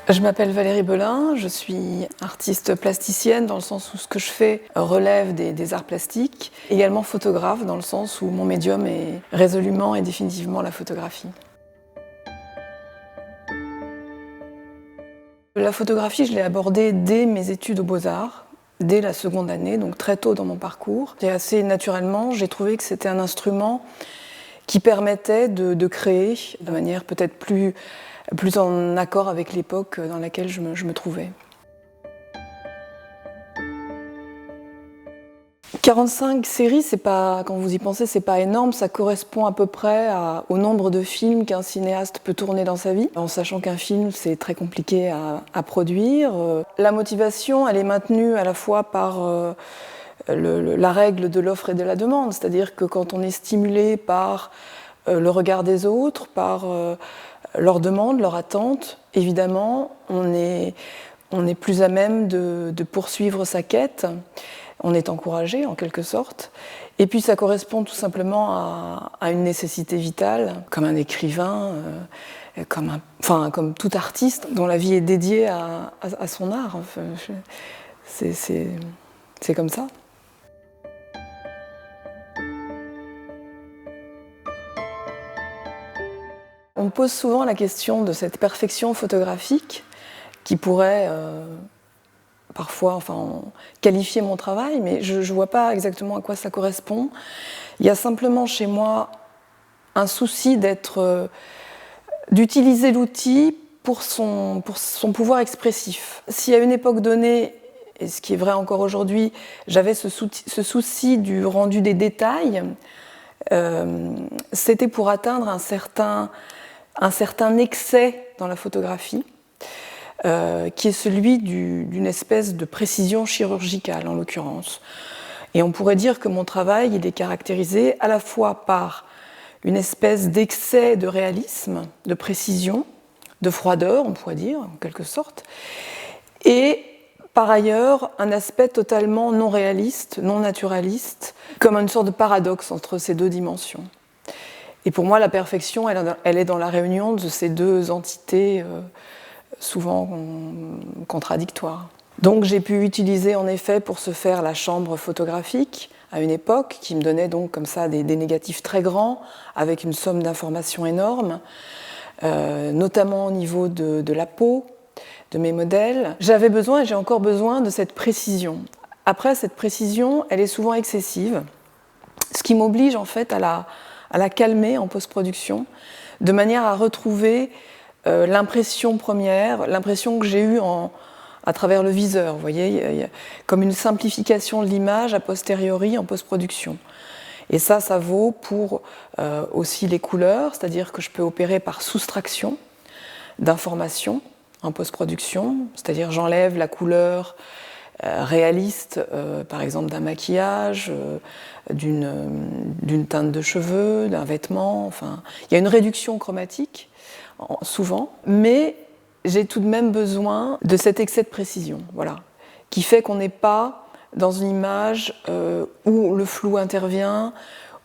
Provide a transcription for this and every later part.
Je m'appelle Valérie Belin, je suis artiste plasticienne dans le sens où ce que je fais relève des arts plastiques, également photographe dans le sens où mon médium est résolument et définitivement la photographie. La photographie, je l'ai abordée dès mes études aux Beaux-Arts, dès la seconde année, donc très tôt dans mon parcours. Et assez naturellement, j'ai trouvé que c'était un instrument qui permettait de créer de manière peut-être plus en accord avec l'époque dans laquelle je me trouvais. 45 séries, c'est pas, quand vous y pensez, c'est pas énorme, ça correspond à peu près au nombre de films qu'un cinéaste peut tourner dans sa vie, en sachant qu'un film c'est très compliqué à produire. La motivation, elle est maintenue à la fois par la règle de l'offre et de la demande, c'est-à-dire que quand on est stimulé par le regard des autres, par leurs demandes, leurs attentes, évidemment, on est plus à même de poursuivre sa quête. On est encouragé en quelque sorte. Et puis ça correspond tout simplement à une nécessité vitale, comme un écrivain, comme tout artiste dont la vie est dédiée à son art. Enfin, c'est comme ça. On me pose souvent la question de cette perfection photographique qui pourrait parfois qualifier mon travail, mais je ne vois pas exactement à quoi ça correspond. Il y a simplement chez moi un souci d'utiliser l'outil pour son pouvoir expressif. Si à une époque donnée, et ce qui est vrai encore aujourd'hui, j'avais ce souci du rendu des détails, c'était pour atteindre un certain excès dans la photographie, qui est celui d'une espèce de précision chirurgicale en l'occurrence. Et on pourrait dire que mon travail il est caractérisé à la fois par une espèce d'excès de réalisme, de précision, de froideur, on pourrait dire en quelque sorte, et par ailleurs un aspect totalement non réaliste, non naturaliste, comme une sorte de paradoxe entre ces deux dimensions. Et pour moi, la perfection, elle est dans la réunion de ces deux entités souvent contradictoires. Donc j'ai pu utiliser en effet pour ce faire la chambre photographique à une époque qui me donnait donc comme ça des négatifs très grands avec une somme d'informations énorme, notamment au niveau de la peau, de mes modèles. J'avais besoin et j'ai encore besoin de cette précision. Après, cette précision, elle est souvent excessive, ce qui m'oblige en fait à la calmer en post-production, de manière à retrouver l'impression première, l'impression que j'ai eue à travers le viseur, vous voyez, comme une simplification de l'image a posteriori en post-production. Et ça vaut pour aussi les couleurs, c'est-à-dire que je peux opérer par soustraction d'informations en post-production, c'est-à-dire j'enlève la couleur réaliste, par exemple d'un maquillage, d'une teinte de cheveux, d'un vêtement, enfin, il y a une réduction chromatique, souvent, mais j'ai tout de même besoin de cet excès de précision, voilà, qui fait qu'on n'est pas dans une image où le flou intervient,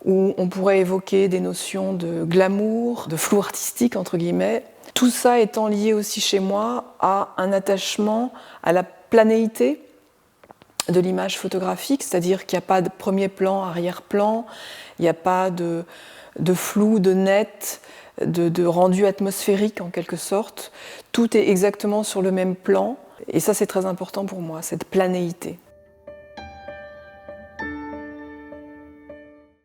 où on pourrait évoquer des notions de glamour, de flou artistique, entre guillemets. Tout ça étant lié aussi chez moi à un attachement à la planéité de l'image photographique, c'est-à-dire qu'il n'y a pas de premier plan, arrière-plan, il n'y a pas de flou, de net, de rendu atmosphérique en quelque sorte. Tout est exactement sur le même plan, et ça c'est très important pour moi, cette planéité.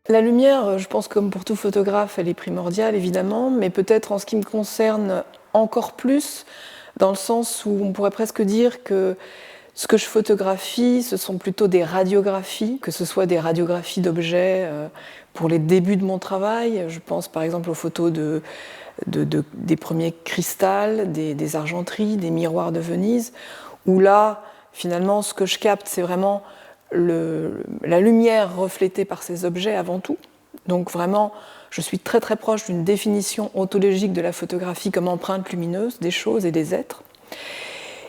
La lumière, je pense comme pour tout photographe, elle est primordiale évidemment, mais peut-être en ce qui me concerne encore plus, dans le sens où on pourrait presque dire que ce que je photographie, ce sont plutôt des radiographies, que ce soit des radiographies d'objets pour les débuts de mon travail. Je pense par exemple aux photos des premiers cristals, des argenteries, des miroirs de Venise, où là, finalement, ce que je capte, c'est vraiment la lumière reflétée par ces objets avant tout. Donc vraiment, je suis très très proche d'une définition ontologique de la photographie comme empreinte lumineuse des choses et des êtres.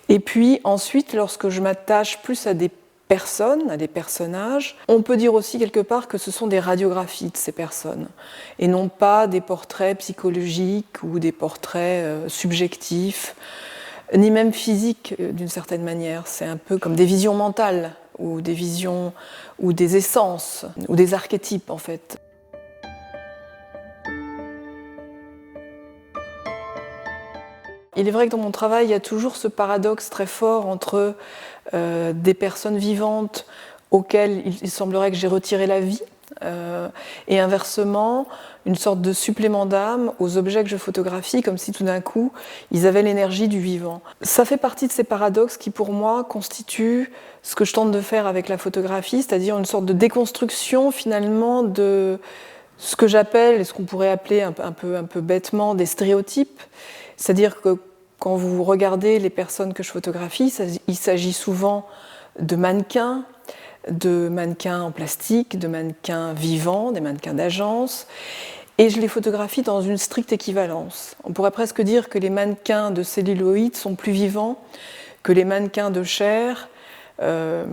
Et puis ensuite, lorsque je m'attache plus à des personnes, à des personnages, on peut dire aussi quelque part que ce sont des radiographies de ces personnes, et non pas des portraits psychologiques ou des portraits subjectifs ni même physiques d'une certaine manière. C'est un peu comme des visions mentales, ou des visions, ou des essences, ou des archétypes en fait. Il est vrai que dans mon travail, il y a toujours ce paradoxe très fort entre des personnes vivantes auxquelles il semblerait que j'ai retiré la vie, et inversement, une sorte de supplément d'âme aux objets que je photographie, comme si tout d'un coup, ils avaient l'énergie du vivant. Ça fait partie de ces paradoxes qui, pour moi, constituent ce que je tente de faire avec la photographie, c'est-à-dire une sorte de déconstruction, finalement, de ce que j'appelle, et ce qu'on pourrait appeler un peu bêtement, des stéréotypes. C'est-à-dire que quand vous regardez les personnes que je photographie, il s'agit souvent de mannequins en plastique, de mannequins vivants, des mannequins d'agence, et je les photographie dans une stricte équivalence. On pourrait presque dire que les mannequins de celluloïd sont plus vivants que les mannequins de chair que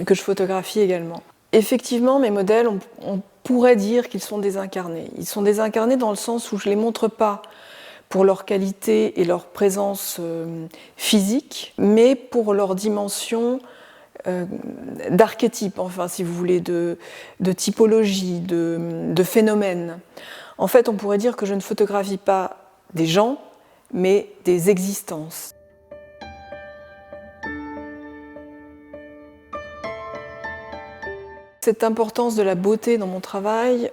je photographie également. Effectivement, mes modèles, on pourrait dire qu'ils sont désincarnés. Ils sont désincarnés dans le sens où je ne les montre pas pour leur qualité et leur présence physique, mais pour leur dimension d'archétype, enfin, si vous voulez, de typologie, de phénomène. En fait, on pourrait dire que je ne photographie pas des gens, mais des existences. Cette importance de la beauté dans mon travail,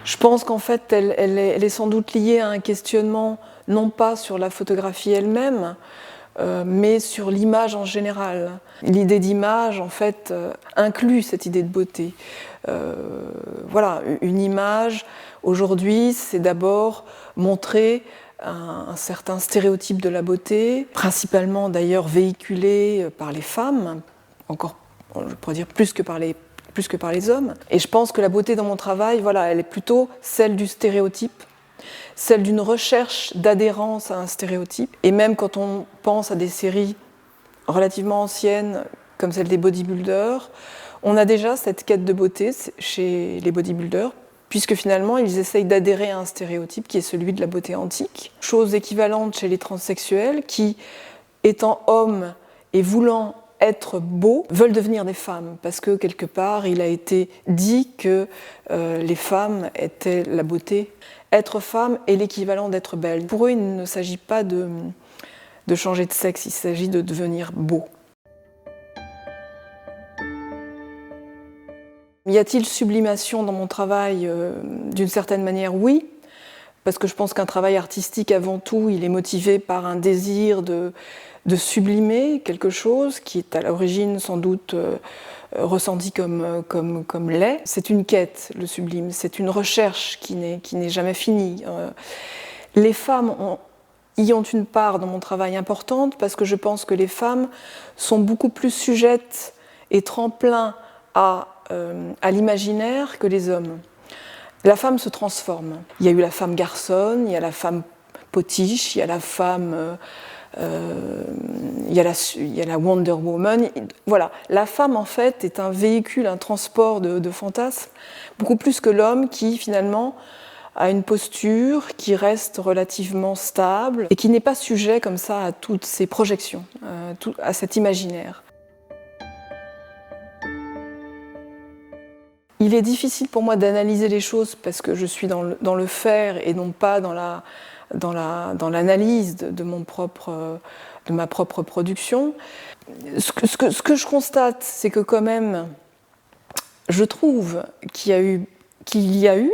je pense qu'en fait, elle est sans doute liée à un questionnement, non pas sur la photographie elle-même, mais sur l'image en général. L'idée d'image, en fait, inclut cette idée de beauté. Voilà, une image, aujourd'hui, c'est d'abord montrer un certain stéréotype de la beauté, principalement d'ailleurs véhiculé par les femmes, encore, je pourrais dire plus que par les hommes. Et je pense que la beauté dans mon travail, voilà, elle est plutôt celle du stéréotype, celle d'une recherche d'adhérence à un stéréotype. Et même quand on pense à des séries relativement anciennes, comme celle des bodybuilders, on a déjà cette quête de beauté chez les bodybuilders, puisque finalement ils essayent d'adhérer à un stéréotype qui est celui de la beauté antique. Chose équivalente chez les transsexuels qui, étant hommes et voulant être beaux, veulent devenir des femmes, parce que quelque part il a été dit que les femmes étaient la beauté. Être femme est l'équivalent d'être belle. Pour eux, il ne s'agit pas de changer de sexe, il s'agit de devenir beau. Y a-t-il sublimation dans mon travail? D'une certaine manière, oui, parce que je pense qu'un travail artistique, avant tout, il est motivé par un désir de sublimer quelque chose qui est à l'origine sans doute ressenti comme laid. C'est une quête, le sublime, c'est une recherche qui n'est jamais finie. Les femmes y ont une part dans mon travail importante parce que je pense que les femmes sont beaucoup plus sujettes et tremplins à l'imaginaire que les hommes. La femme se transforme. Il y a eu la femme garçonne, il y a la femme potiche, il y a la femme... il y a la Wonder Woman. Voilà, la femme en fait est un véhicule, un transport de fantasmes, beaucoup plus que l'homme qui finalement a une posture qui reste relativement stable et qui n'est pas sujet comme ça à toutes ces projections, à cet imaginaire. Il est difficile pour moi d'analyser les choses parce que je suis dans le faire et non pas dans l'analyse de ma propre production. Ce que je constate, c'est que quand même, je trouve qu'il y a eu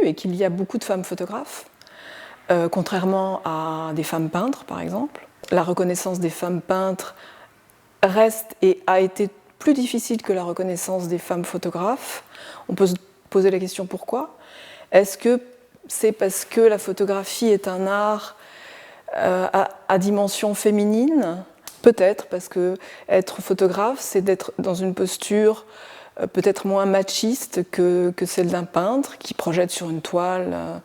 et qu'il y a beaucoup de femmes photographes, contrairement à des femmes peintres, par exemple. La reconnaissance des femmes peintres reste et a été plus difficile que la reconnaissance des femmes photographes. On peut se poser la question pourquoi. Est-ce que c'est parce que la photographie est un art à dimension féminine? Peut-être, parce que être photographe, c'est d'être dans une posture peut-être moins machiste que celle d'un peintre qui projette sur une toile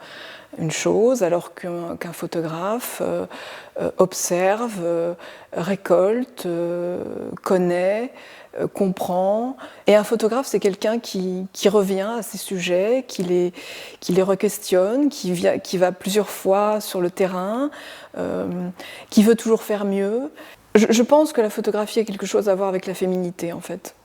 une chose, alors qu'un photographe observe, récolte, connaît, comprend. Et un photographe, c'est quelqu'un qui revient à ces sujets, qui les re-questionne, qui va plusieurs fois sur le terrain, qui veut toujours faire mieux. Je pense que la photographie a quelque chose à voir avec la féminité, en fait.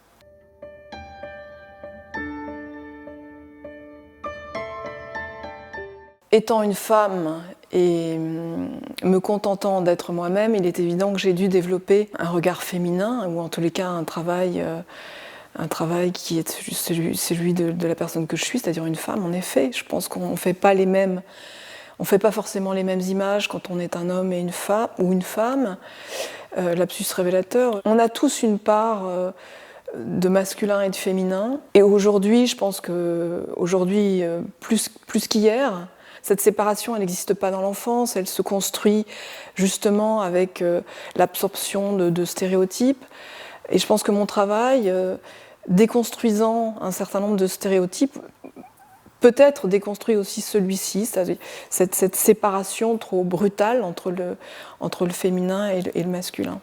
Étant une femme et me contentant d'être moi-même, il est évident que j'ai dû développer un regard féminin, ou en tous les cas un travail qui est celui de la personne que je suis, c'est-à-dire une femme, en effet. Je pense qu'on ne fait pas forcément les mêmes images quand on est un homme et une femme, ou une femme. Lapsus révélateur. On a tous une part de masculin et de féminin. Et aujourd'hui, je pense qu'aujourd'hui, plus qu'hier, cette séparation, elle n'existe pas dans l'enfance, elle se construit justement avec l'absorption de stéréotypes. Et je pense que mon travail, déconstruisant un certain nombre de stéréotypes, peut-être déconstruit aussi celui-ci, c'est-à-dire cette séparation trop brutale entre le féminin et le masculin.